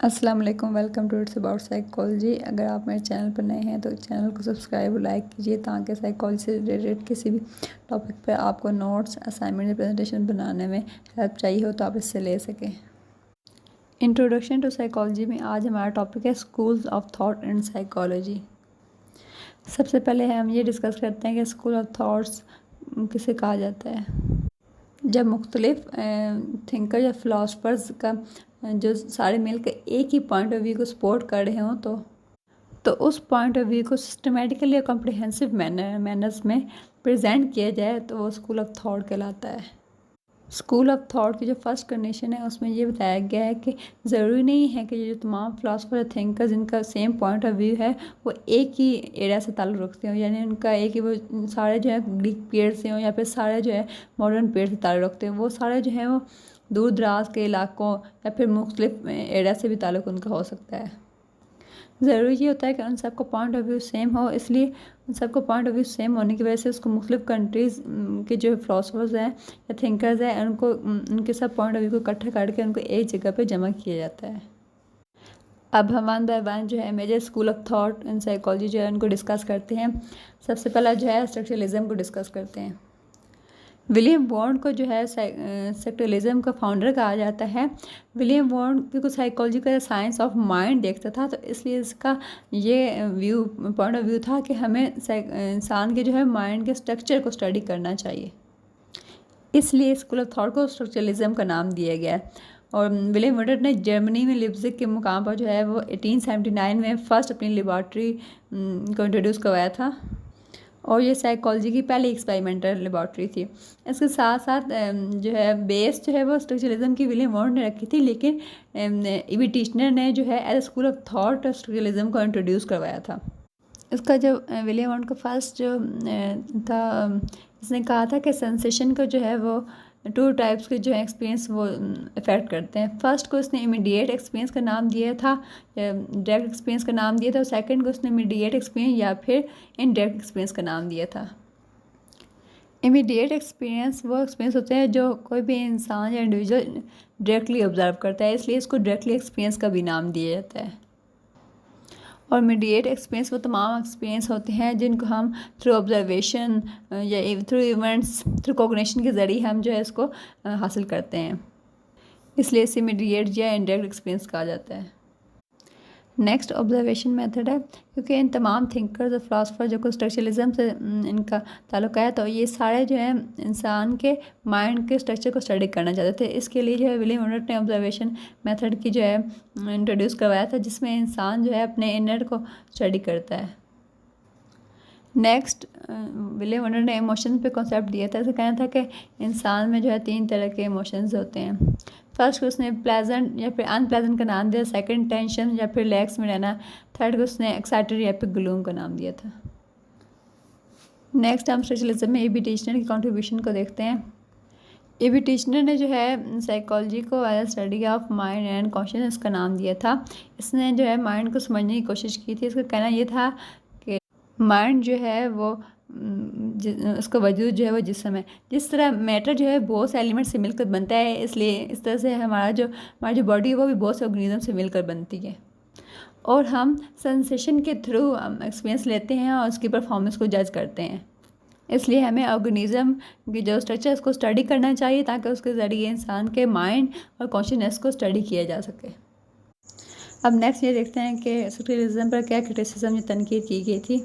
अस्सलाम वालेकुम, welcome to it's about psychology. अगर आप मेरे चैनल पर नए हैं तो चैनल को सब्सक्राइब और लाइक कीजिए ताकि साइकोलॉजी से रिलेटेड किसी भी टॉपिक पर आपको नोट्स, असाइनमेंट या प्रेजेंटेशन बनाने में हेल्प चाहिए हो तो आप इससे ले सकें। इंट्रोडक्शन टू साइकोलॉजी में आज हमारा टॉपिक है schools of thought in psychology. सबसे पहले हम ये डिस्कस करते हैं कि स्कूल ऑफ थॉट्स किसे कहा जाता है। जब मुख्तलिफ थिंकर या फ़िलासफ़र्स का जो सारे मिलकर एक ही पॉइंट ऑफ व्यू को सपोर्ट कर रहे हों तो उस पॉइंट ऑफ व्यू को सिस्टमेटिकली और कॉम्प्रिहेंसिव मैनर्स में प्रेजेंट किया जाए तो वो स्कूल ऑफ थॉट कहलाता है। स्कूल ऑफ थॉट की जो फर्स्ट कंडीशन है उसमें ये बताया गया है कि ज़रूरी नहीं है कि जो तमाम फ़िलासफ़र थिंकर जिनका सेम पॉइंट ऑफ व्यू है वो एक ही एरिया से ताल्लुक़ रखते हो, यानी उनका एक ही वो सारे जो है ग्रीक पीरियड से हो या फिर सारे जो है मॉडर्न पीरियड से ताल्लुक़ रखते हो। वो सारे जो है वो दूर दराज के इलाकों या फिर मुख्तलिफ एरिया से भी ताल्लुक़ उनका हो सकता है। ज़रूरी ये होता है कि उन सबका पॉइंट ऑफ व्यू सेम हो, इसलिए उन सबका पॉइंट ऑफ व्यू सेम होने की वजह से उसको मुख्तलिफ कंट्रीज़ के जो फ़िलासफ़र्स हैं या थिंकर्स हैं उनको उनके सब पॉइंट ऑफ व्यू को इकट्ठा करके उनको एक जगह पे जमा किया जाता है। अब हम वन बाय वन जो है major school of thought in psychology जो है उनको डिस्कस करते हैं। सबसे पहला जो है स्ट्रक्चरलिज्म को डिस्कस करते हैं। विलियम वॉर्ड को जो है स्ट्रक्चरलिज्म का फाउंडर कहा जाता है। विलियम वॉर्ड को साइकोलॉजी का साइंस ऑफ माइंड देखता था, तो इसलिए इसका ये पॉइंट ऑफ व्यू था कि हमें इंसान के जो है माइंड के स्ट्रक्चर को स्टडी करना चाहिए। इसलिए स्कूल ऑफ थॉट को स्ट्रक्चरलिज्म का नाम दिया गया। और विलियम वॉर्ड ने जर्मनी में लिप्जिग के मुकाम पर जो है वो 1879 में फ़र्स्ट अपनी लेबॉर्ट्री को इंट्रोड्यूस करवाया था और ये साइकोलॉजी की पहली एक्सपेरिमेंटल लेबॉर्ट्री थी। इसके साथ साथ जो है बेस जो है वो स्ट्रक्चरलिज्म की विलियम वॉर्ड ने रखी थी, लेकिन ईवी टिश्नर ने जो है as school of thought structuralism को इंट्रोड्यूस करवाया था। इसका जो विलियम वॉर्ड का फर्स्ट जो था, इसने कहा था कि सेंसेशन को जो है वो टू टाइप्स के जो एक्सपीरियंस वो इफ़ेक्ट करते हैं। फर्स्ट को उसने इमीडिएट एक्सपीरियंस का नाम दिया था, डायरेक्ट एक्सपीरियंस का नाम दिया था, और सेकंड को उसने इमीडिएट एक्सपीरियंस या फिर इनडायरेक्ट एक्सपीरियंस का नाम दिया था। इमीडिएट एक्सपीरियंस वो एक्सपीरियंस होते हैं जो कोई भी इंसान या इंडिविजुअल डायरेक्टली ऑब्जर्व करता है, इसलिए इसको डायरेक्टली एक्सपीरियंस का भी नाम दिया जाता है। और इमीडिएट एक्सपीरियंस वो तमाम एक्सपीरियंस होते हैं जिनको हम थ्रू ऑब्जर्वेशन या थ्रू इवेंट्स, थ्रू कॉग्निशन के ज़रिए हम जो है इसको हासिल करते हैं, इसलिए इसे इमीडिएट या इनडायरेक्ट एक्सपीरियंस कहा जाता है। नेक्स्ट ऑब्जर्वेशन मेथड है, क्योंकि इन तमाम थिंकर्स और फिलासफर जो को स्ट्रक्चरलिज्म से इनका ताल्लुक है, तो ये सारे जो है इंसान के माइंड के स्ट्रक्चर को स्टडी करना चाहते थे। इसके लिए जो है विलियम वॉर्ड ने ऑब्जर्वेशन मेथड की जो है इंट्रोड्यूस करवाया था, जिसमें इंसान जो है अपने इनर को स्टडी करता है। नेक्स्ट विलियम वॉर्ड ने इमोशंस पे कॉन्सेप्ट दिया था। इसका कहना था कि इंसान में जो है 3 तरह के इमोशंस होते हैं। फर्स्ट को उसने प्लेजेंट या फिर अनप्लेजेंट का नाम दिया, सेकंड टेंशन या फिर रिलैक्स में रहना, थर्ड को उसने एक्साइटेड या फिर ग्लूम का नाम दिया था। नेक्स्ट हम स्ट्रक्चरलिज्म में ईवी टिश्नर की कंट्रीब्यूशन को देखते हैं। ईवी टिश्नर ने जो है साइकोलॉजी को as study of mind and consciousness का नाम दिया था। इसने जो है माइंड को समझने की कोशिश की थी। इसका कहना यह था कि माइंड जो है वो उसका वजूद जो है वो जिस्म है। जिस तरह मैटर जो है बहुत से एलिमेंट से मिलकर बनता है, इसलिए इस तरह से हमारी जो बॉडी है वो भी बहुत से ऑर्गेनिज्म से मिलकर बनती है, और हम सेंसेशन के थ्रू एक्सपीरियंस लेते हैं और उसकी परफॉर्मेंस को जज करते हैं। इसलिए हमें ऑर्गेनिज्म की जो स्ट्रक्चर है उसको स्टडी करना चाहिए ताकि उसके ज़रिए इंसान के माइंड और कॉन्शियसनेस को स्टडी किया जा सके। अब नेक्स्ट ये देखते हैं कि स्ट्रक्चरलिज्म पर क्या क्रिटिसिज्म या तनकीद की गई थी।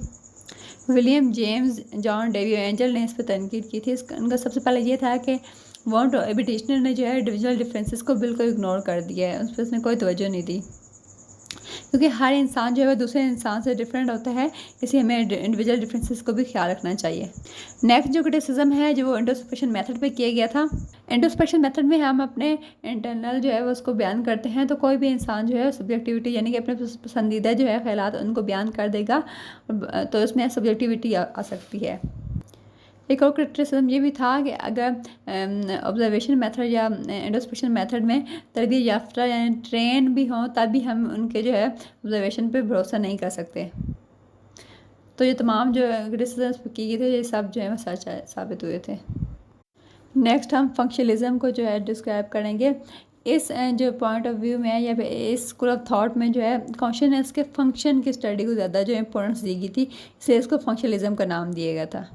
William James John Dewey angel ने इस पर तनकीद की थी। उनका सबसे पहले ये था कि वॉर्ड और ईवी टिश्नर ने जो है इंडिविजुअल डिफरेंसेस को बिल्कुल इग्नोर कर दिया है, उस पर उसने कोई तवज्जो नहीं दी, क्योंकि हर इंसान जो है वह दूसरे इंसान से डिफरेंट होता है, इसलिए हमें इंडिविजुअल डिफरेंसेस को भी ख्याल रखना चाहिए। नेक्स्ट जो क्रिटिसिज्म है जो वो इंट्रोस्पेक्शन मेथड पे किया गया था। इंट्रोस्पेक्शन मेथड में हम अपने इंटरनल जो है वो उसको बयान करते हैं, तो कोई भी इंसान जो है सब्जेक्टिविटी यानी कि अपने पसंदीदा जो है ख्यालात उनको बयान कर देगा, तो इसमें सब्जेक्टिविटी आ सकती है। एक और क्रिटिसिज्म ये भी था कि अगर ऑब्जर्वेशन मेथड या इंट्रोस्पेक्शन मेथड में तरबियत याफ्ता यानी ट्रेन भी हों तब भी हम उनके जो है ऑब्जर्वेशन पे भरोसा नहीं कर सकते। तो ये तमाम जो क्रिटिसिज्म्स की गई थे ये सब जो है वो सच साबित हुए थे। नेक्स्ट हम फंक्शनलिज्म को जो है डिस्क्राइब करेंगे। इस जो पॉइंट ऑफ व्यू में है या फिर इस स्कूल ऑफ थॉट में जो है कॉन्शियसनेस के फंक्शन की स्टडी को ज़्यादा जो इम्पोर्टेंस दी गई थी, इसलिए इसको फंक्शनलिज्म का नाम दिया गया था।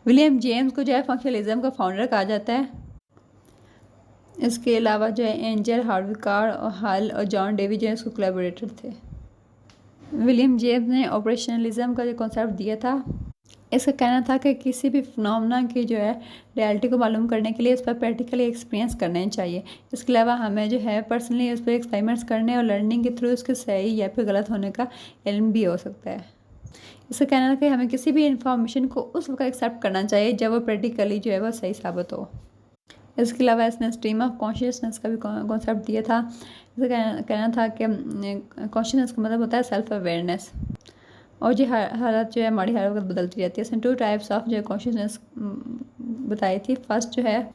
विलियम जेम्स को जो है फंक्शनलिज्म का फाउंडर कहा जाता है। इसके अलावा जो है एंजल हार्विकार और हल और जॉन डेवी जो है इसको कोलैबोरेटर थे। विलियम जेम्स ने ऑपरेशनलिज्म का जो कॉन्सेप्ट दिया था, इसका कहना था कि किसी भी फिनोमेना की जो है रियलिटी को मालूम करने के लिए उस पर प्रैक्टिकली एक्सपीरियंस करने चाहिए। इसके अलावा हमें जो है पर्सनली उस पर एक्सपेरिमेंट्स करने और लर्निंग के थ्रू उसके सही या फिर गलत होने का इल्म भी हो सकता है। इसका कहना था कि हमें किसी भी इंफॉर्मेशन को उस वक्त एक्सेप्ट करना चाहिए जब वो प्रैक्टिकली जो है वो सही साबित हो। इसके अलावा इसने स्ट्रीम ऑफ कॉन्शियसनेस का भी कॉन्सेप्ट दिया था। इसका कहना था कि कॉन्शियसनेस का मतलब होता है सेल्फ अवेयरनेस, और जो हालत जो है हमारी हर वक्त बदलती रहती है। इसने 2 टाइप्स ऑफ जो कॉन्शियसनेस बताई थी। फर्स्ट जो है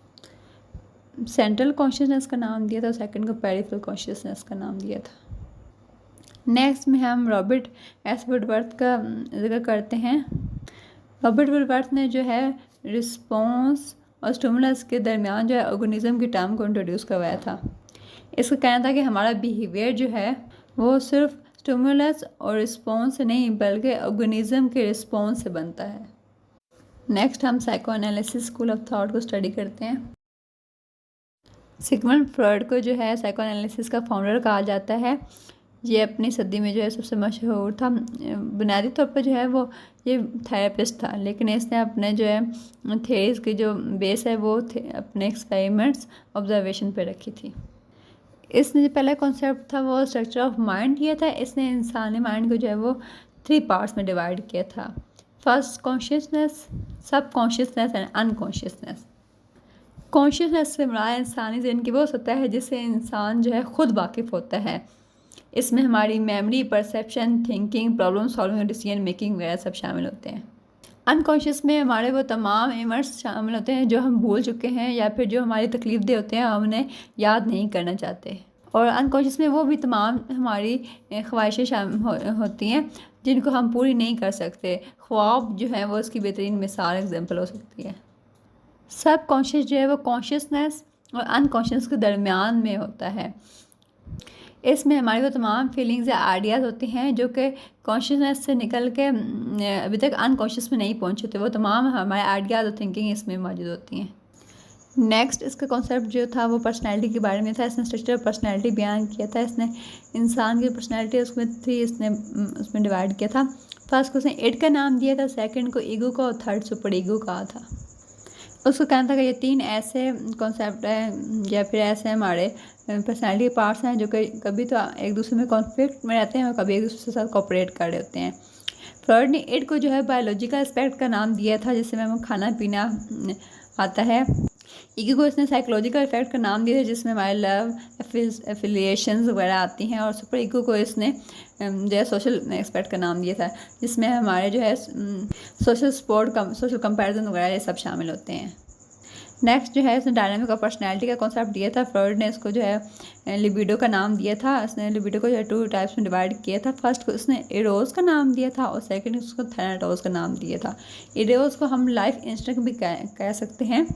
सेंट्रल कॉन्शियसनेस का नाम दिया था, सेकंड को पेरिफेरल कॉन्शियसनेस का नाम दिया था। नेक्स्ट में हम रॉबर्ट एस वुडवर्थ का जिक्र करते हैं। रॉबर्ट वुडवर्थ ने जो है रिस्पॉन्स और स्टिमुलस के दरमियान जो है ऑर्गेनिज्म की टर्म को इंट्रोड्यूस करवाया था। इसका कहना था कि हमारा बिहेवियर जो है वो सिर्फ स्टिमुलस और रिस्पॉन्स से नहीं बल्कि ऑर्गेनिज्म के रिस्पॉन्स से बनता है। नेक्स्ट हम psycho analysis school of thought को स्टडी करते हैं। सिगमंड फ्रॉइड को जो है साइको एनालिसिस का फाउंडर कहा जाता है। ये अपनी सदी में जो है सबसे मशहूर था। बुनियादी तौर पर जो है वो ये थेरेपिस्ट था, लेकिन इसने अपने जो है थेरीज की जो बेस है वो अपने एक्सपेरिमेंट्स ऑब्जर्वेशन पे रखी थी। इसने जो पहला कॉन्सेप्ट था वो स्ट्रक्चर ऑफ माइंड किया था। इसने इंसानी माइंड को जो है वो 3 पार्ट्स में डिवाइड किया था। फर्स्ट कॉन्शियसनेस, सब कॉन्शियसनेस एंड अनकॉन्शियसनेस। कॉन्शियसनेस से मुराद इंसानी ज़हन की वो सतह है जिससे इंसान जो है ख़ुद वाकिफ़ होता है। इसमें हमारी memory, perception, thinking, problem solving, decision making वगैरह सब शामिल होते हैं। अनकॉन्शियस में हमारे वो तमाम इमर्स शामिल होते हैं जो हम भूल चुके हैं या फिर जो हमारी तकलीफ दे होते हैं, हम उन्हें याद नहीं करना चाहते। और अनकॉन्शियस में वो भी तमाम हमारी ख्वाहिशें शामिल होती हैं जिनको हम पूरी नहीं कर सकते। ख्वाब जो है वो उसकी बेहतरीन मिसाल एग्जाम्पल हो सकती है। सब कॉन्शियस जो है वो कॉन्शियसनेस और अनकॉन्शियस के दरमियान में होता है। इसमें हमारी वो तमाम फीलिंग्स या आइडियाज़ होती हैं जो कि कॉन्शियसनेस से निकल के अभी तक अनकॉन्शियस में नहीं पहुंचे थे। वो तमाम हमारे आइडियाज़ और थिंकिंग इसमें मौजूद होती हैं। नेक्स्ट इसका कॉन्सेप्ट जो था वो पर्सनैलिटी के बारे में था। इसने स्ट्रक्चर ऑफ पर्सनैलिटी बयान किया था। इसने इंसान की पर्सनैलिटी उसमें 3 इसने उसमें डिवाइड किया था। फर्स्ट को उसने इड का नाम दिया था, सेकंड को ईगो का और थर्ड सुपर ईगो कहा था। उसको कहना था कि ये 3 ऐसे कॉन्सेप्ट हैं या फिर ऐसे हमारे पर्सनैलिटी के पार्ट्स हैं जो कि कभी तो एक दूसरे में कॉन्फ्लिक्ट में रहते हैं और कभी एक दूसरे के साथ कोऑपरेट कर रहे होते हैं। फ्रॉइड ने इड को जो है बायोलॉजिकल एस्पेक्ट का नाम दिया था जिसमें हमें खाना पीना आता है। ईगो को इसने साइकोलॉजिकल इफेक्ट का नाम दिया था जिसमें हमारे लव, एफिलिएशंस वगैरह आती हैं। और सुपर ईगो को इसने जो है सोशल एस्पेक्ट का नाम दिया था जिसमें हमारे जो है सोशल सपोर्ट, सोशल कंपैरिजन वगैरह ये सब शामिल होते हैं। नेक्स्ट जो है इसने डायनामिक ऑफ पर्सनैलिटी का कॉन्सेप्ट दिया था। फ्रॉइड ने इसको जो है लिबिडो का नाम दिया था। इसने लिबिडो को जो है 2 टाइप्स में डिवाइड किया था। फर्स्ट को इसने इरोज का नाम दिया था और सेकंड उसको थैनाटोस का नाम दिया था। इरोज को हम लाइफ इंस्टिंक्ट भी कह सकते हैं।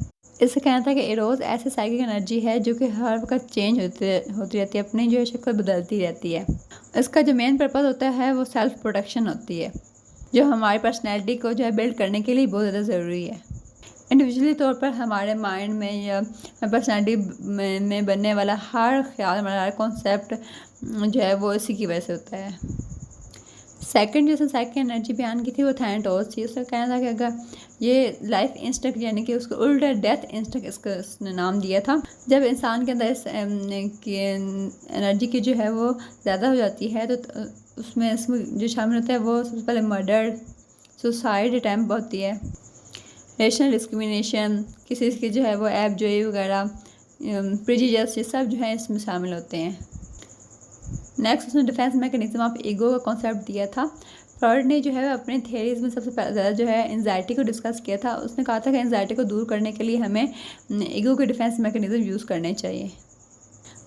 इससे कहना था कि इरोज ऐसे साइकिक एनर्जी है जो कि हर वक्त चेंज होती रहती है, अपनी जो है शक्ल बदलती रहती है। इसका जो मेन पर्पज़ होता है वो सेल्फ प्रोटेक्शन होती है जो हमारी पर्सनैलिटी को जो है बिल्ड करने के लिए बहुत ज़्यादा ज़रूरी है। इंडिविजुअली तौर पर हमारे माइंड में या पर्सनैलिटी में बनने वाला हर ख्याल, हमारा हर कॉन्सेप्ट जो है वो इसी की वजह से होता है। सेकंड जैसे साइकिक एनर्जी बयान की थी वो थैनाटोस थी। उसका कहना था कि अगर ये लाइफ इंस्टिंक्ट यानी कि उसको उल्टा डेथ इंस्टिंक्ट इसका उसने नाम दिया था। जब इंसान के अंदर इस एनर्जी की जो है वो ज़्यादा हो जाती है तो उसमें जो शामिल होता है वो सबसे पहले मर्डर, सुसाइड अटैम्प्ट होती है, रेशनल डिस्क्रिमिनेशन, किसी की जो है वो एबजॉय वगैरह, प्रेजुडिस, ये सब जो है इसमें शामिल होते हैं। नेक्स्ट उसने डिफेंस मैकेनिज्म ऑफ ईगो का कॉन्सेप्ट दिया था। फ्रॉइड ने जो है अपने थेरीज में सबसे ज़्यादा जो है एंजाइटी को डिस्कस किया था। उसने कहा था कि एंजाइटी को दूर करने के लिए हमें ईगो के डिफेंस मैकेनिज्म यूज़ करने चाहिए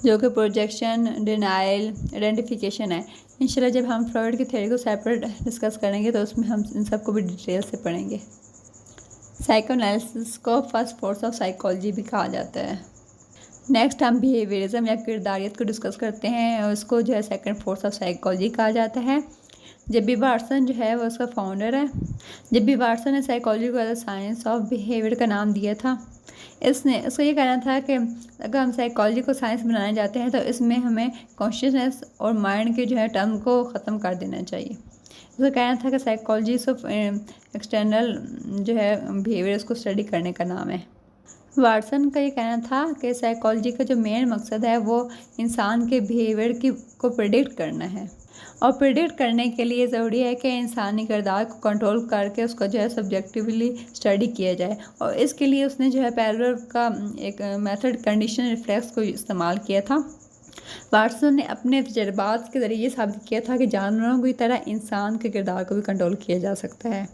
जो कि प्रोजेक्शन, डिनाइल, आइडेंटिफिकेशन है। इंशाल्लाह जब हम फ्रॉइड की थेरी को सेपरेट डिस्कस करेंगे तो उसमें हम इन सब को भी डिटेल से पढ़ेंगे। साइको एनालिसिस को फर्स्ट फोर्स ऑफ साइकोलॉजी भी कहा जाता है। नेक्स्ट हम बिहेवियरिज्म या किरदारियत को डिस्कस करते हैं। उसको जो है सेकंड फोर्स ऑफ साइकोलॉजी कहा जाता है। जेबी वाटसन जो है वो उसका फाउंडर है। जेबी वाटसन ने साइकोलॉजी को एज साइंस ऑफ बिहेवियर का नाम दिया था। उसका ये कहना था कि अगर हम साइकोलॉजी को साइंस बनाना चाहते हैं तो इसमें हमें कॉन्शियसनेस और माइंड के जो है टर्म को ख़त्म कर देना चाहिए। उसका कहना था कि साइकोलॉजी सिर्फ एक्सटर्नल जो है बिहेवियर्स को स्टडी करने का नाम है। वाटसन का ये कहना था कि साइकोलॉजी का जो मेन मकसद है वो इंसान के बिहेवियर को प्रिडिक्ट करना है, और प्रिडिक्ट करने के लिए ज़रूरी है कि इंसानी किरदार को कंट्रोल करके उसको जो है सब्जेक्टिवली स्टडी किया जाए। और इसके लिए उसने जो है पैरेलल का एक मेथड कंडीशन रिफ्लेक्स को इस्तेमाल किया था। वाटसन ने अपने तजर्बात के ज़रिए साबित किया था कि जानवरों की तरह इंसान के किरदार को भी कंट्रोल किया जा सकता है।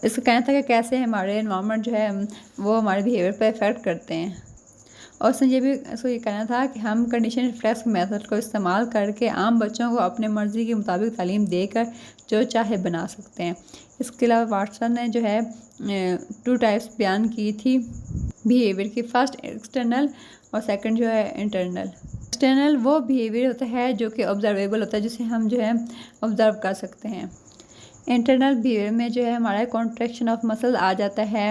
इसका कहना था कि कैसे हमारे एनवायरनमेंट जो है वो हमारे बिहेवियर पर इफ़ेक्ट करते हैं। और उसने ये कहना था कि हम कंडीशन रिफ्लेक्स मेथड को इस्तेमाल करके आम बच्चों को अपने मर्ज़ी के मुताबिक तालीम देकर जो चाहे बना सकते हैं। इसके अलावा वाटसन ने जो है 2 टाइप्स बयान की थी बिहेवियर की। फर्स्ट एक्सटर्नल और सेकंड जो है इंटरनल। एक्सटर्नल वो बिहेवियर होता है जो कि ऑब्जर्वेबल होता है, जिसे हम जो है ऑब्ज़र्व कर सकते हैं। इंटरनल बिहेवियर में जो है हमारा कॉन्ट्रैक्शन ऑफ मसल आ जाता है,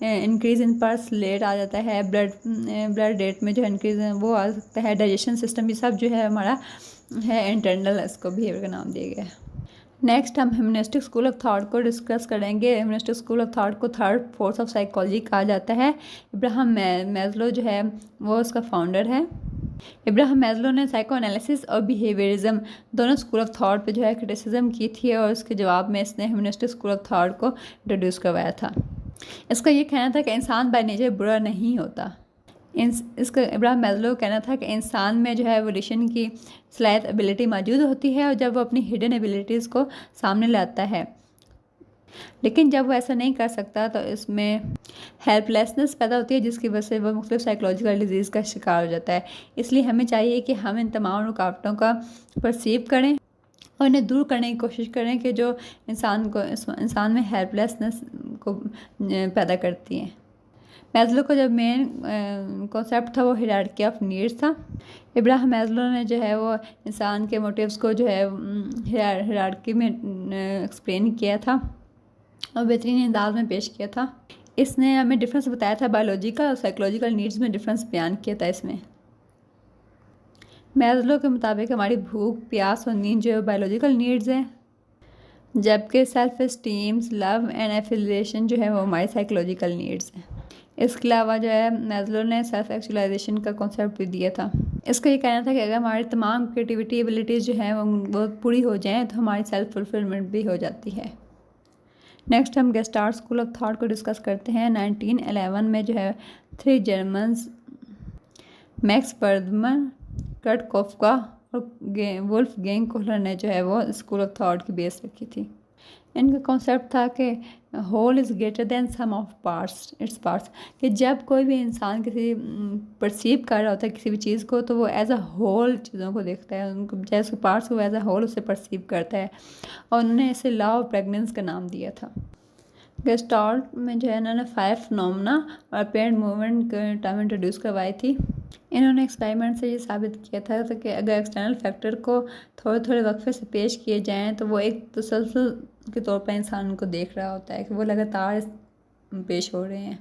इंक्रीज़ इन पल्स रेट आ जाता है, ब्लड रेट में जो है इंक्रीज वो आ सकता है, डाइजेशन सिस्टम, ये सब जो है हमारा है इंटरनल, इसको बिहेवियर का नाम दिया गया है। नेक्स्ट हम ह्यूमनिस्टिक स्कूल ऑफ थॉट को डिस्कस करेंगे। ह्यूमनिस्टिक स्कूल ऑफ थॉट को थर्ड फोर्स ऑफ साइकोलॉजी कहा जाता है। इब्राहम मैस्लो जो है वो उसका फाउंडर है। इब्राहम मैस्लो ने साइको एनालिसिस और बिहेवियरिज्म दोनों स्कूल ऑफ थॉट पे जो है क्रिटिसिज्म की थी, और उसके जवाब में इसने ह्यूमनिस्टिक स्कूल ऑफ थॉट को इंट्रोड्यूस करवाया था। इसका ये कहना था कि इंसान बाय नेचर बुरा नहीं होता। इसका इब्राहम मैस्लो का कहना था कि इंसान में जो है एवोल्यूशन की सलाहियत एबिलिटी मौजूद होती है, और जब वो अपनी हिडन एबिलिटीज़ को सामने लाता है, लेकिन जब वो ऐसा नहीं कर सकता तो इसमें हेल्पलेसनेस पैदा होती है, जिसकी वजह से वो मुख्तलिफ साइकोलॉजिकल डिजीज़ का शिकार हो जाता है। इसलिए हमें चाहिए कि हम इन तमाम रुकावटों का परसीव करें और इन्हें दूर करने की कोशिश करें कि जो इंसान में हेल्पलेसनेस को पैदा करती हैं। मैस्लो का जब मेन कॉन्सेप्ट था वो हायरार्की ऑफ नीड्स था। इब्राहम मैस्लो ने जो है वो इंसान के मोटिव्स को जो है हायरार्की में एक्सप्लेन किया था और बेहतरीन अंदाज में पेश किया था। इसने हमें डिफरेंस बताया था, बायोलॉजिकल और साइकोलॉजिकल नीड्स में डिफरेंस बयान किया था। इसमें मैस्लो के मुताबिक हमारी भूख, प्यास और नींद जो है बायोलॉजिकल नीड्स हैं, जबकि self esteem, love and affiliation जो है वो हमारी साइकोलॉजिकल नीड्स हैं। इसके अलावा जो है मैस्लो ने सेल्फ एक्चुअलाइजेशन का कॉन्सेप्ट भी दिया था। इसका ये कहना था कि अगर हमारी तमाम क्रिएटिविटी एबिलिटीज़ जो हैं वो पूरी हो जाएं तो हमारी सेल्फ फुलफिलमेंट भी हो जाती है। नेक्स्ट हम गेस्टार्ट स्कूल ऑफ थॉट को डिस्कस करते हैं। 1911 में जो है 3 Germans Max Bergman, Kurt Koffka और वुल्फगैंग कोहलर ने जो है वो स्कूल ऑफ थॉट की बेस रखी थी। इनका कॉन्सेप्ट था कि whole is greater than sum of its parts, कि जब कोई भी इंसान किसी परसीव कर रहा होता है किसी भी चीज़ को, तो वो एज अ होल चीज़ों को देखता है, उनको जैसे पार्ट्स को एज अ होल उसे परसीव करता है, और उन्होंने इसे लॉ ऑफ प्रेगनेंस का नाम दिया था। गेस्टाल्ट में जो है इन्होंने 5 फिनोमेना और अपेरेंट मूवमेंट के टर्म इंट्रोड्यूस करवाई थी। इन्होंने एक्सपेरिमेंट से ये साबित किया था कि अगर एक्सटर्नल फैक्टर को थोड़े थोड़े वक्फे से पेश किए जाएं तो वो एक तसलसल के तौर पर इंसान को देख रहा होता है कि वो लगातार पेश हो रहे हैं।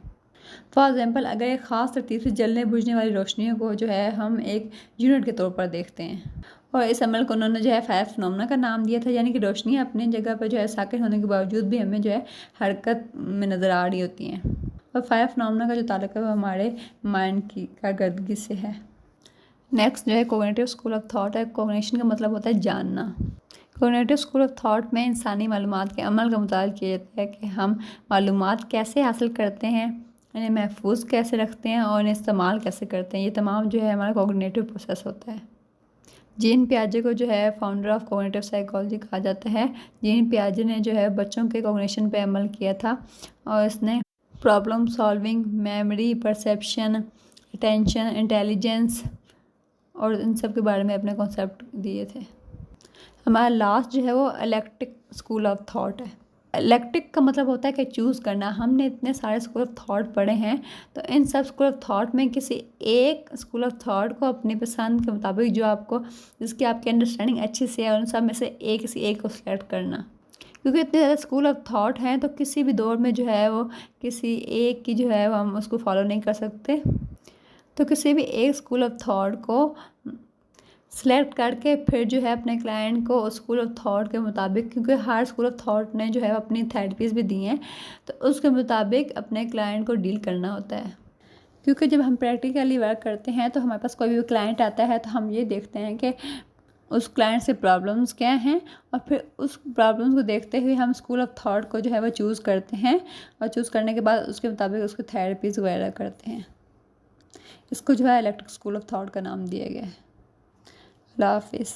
फॉर एग्जांपल, अगर एक ख़ास तरतीब से जलने बुझने वाली रोशनियों को जो है हम एक यूनिट के तौर पर देखते हैं, और इस अमल को उन्होंने जो है 5 फिनोमेना का नाम दिया था, यानी कि रोशनी अपनी जगह पर जो है साकित होने के बावजूद भी हमें जो है हरकत में नज़र आ रही होती हैं। और 5 फिनोमेना का जो ताल्लुक है वो हमारे माइंड की कारकर्दगी से है। नेक्स्ट जो है कोग्निटिव स्कूल ऑफ थॉट है। कोग्निशन का मतलब होता है जानना। कोग्निटिव स्कूल ऑफ थॉट में इंसानी मालूमात के अमल का मुताल किया जाता है कि हम मालूमात कैसे हासिल करते हैं, इन्हें महफूज कैसे रखते हैं और इन्हें इस्तेमाल कैसे करते हैं। ये तमाम जो है हमारा कोग्निटिव प्रोसेस होता है। जीन पियाजे को जो है फाउंडर ऑफ कोग्निटिव साइकोलॉजी कहा जाता है। जीन पियाजे ने जो है बच्चों के कोग्निशन पे अमल किया था, और इसने problem solving, memory, perception, attention, intelligence और इन सब के बारे में अपने कॉन्सेप्ट दिए थे। हमारा लास्ट जो है वो इलेक्ट्रिक स्कूल ऑफ थॉट है। इलेक्ट्रिक का मतलब होता है कि चूज़ करना। हमने इतने सारे स्कूल ऑफ थॉट पढ़े हैं, तो इन सब स्कूल ऑफ थॉट में किसी एक स्कूल ऑफ थॉट को अपनी पसंद के मुताबिक, जो आपको, जिसकी आपकी अंडरस्टैंडिंग अच्छी से है, उन सब में से किसी एक को सिलेक्ट करना। क्योंकि इतने ज़्यादा स्कूल ऑफ थॉट हैं, तो किसी भी दौर में जो है वो किसी एक की जो है वो हम उसको फॉलो नहीं कर सकते। तो किसी भी एक स्कूल ऑफ थॉट को सेलेक्ट करके फिर जो है अपने क्लाइंट को स्कूल ऑफ थॉट के मुताबिक, क्योंकि हर स्कूल ऑफ थॉट ने जो है अपनी थेरेपीज़ भी दी हैं, तो उसके मुताबिक अपने क्लाइंट को डील करना होता है। क्योंकि जब हम प्रैक्टिकली वर्क करते हैं तो हमारे पास कोई भी क्लाइंट आता है तो हम ये देखते हैं कि उस क्लाइंट से प्रॉब्लम्स क्या हैं, और फिर उस प्रॉब्लम्स को देखते हुए हम स्कूल ऑफ थॉट को जो है वो चूज़ करते हैं, और चूज़ करने के बाद उसके मुताबिक उसको थेरेपीज़ वगैरह करते हैं। इसको जो है इलेक्ट्रिक स्कूल ऑफ थॉट का नाम दिया गया है। अल्लाह हाफिज़।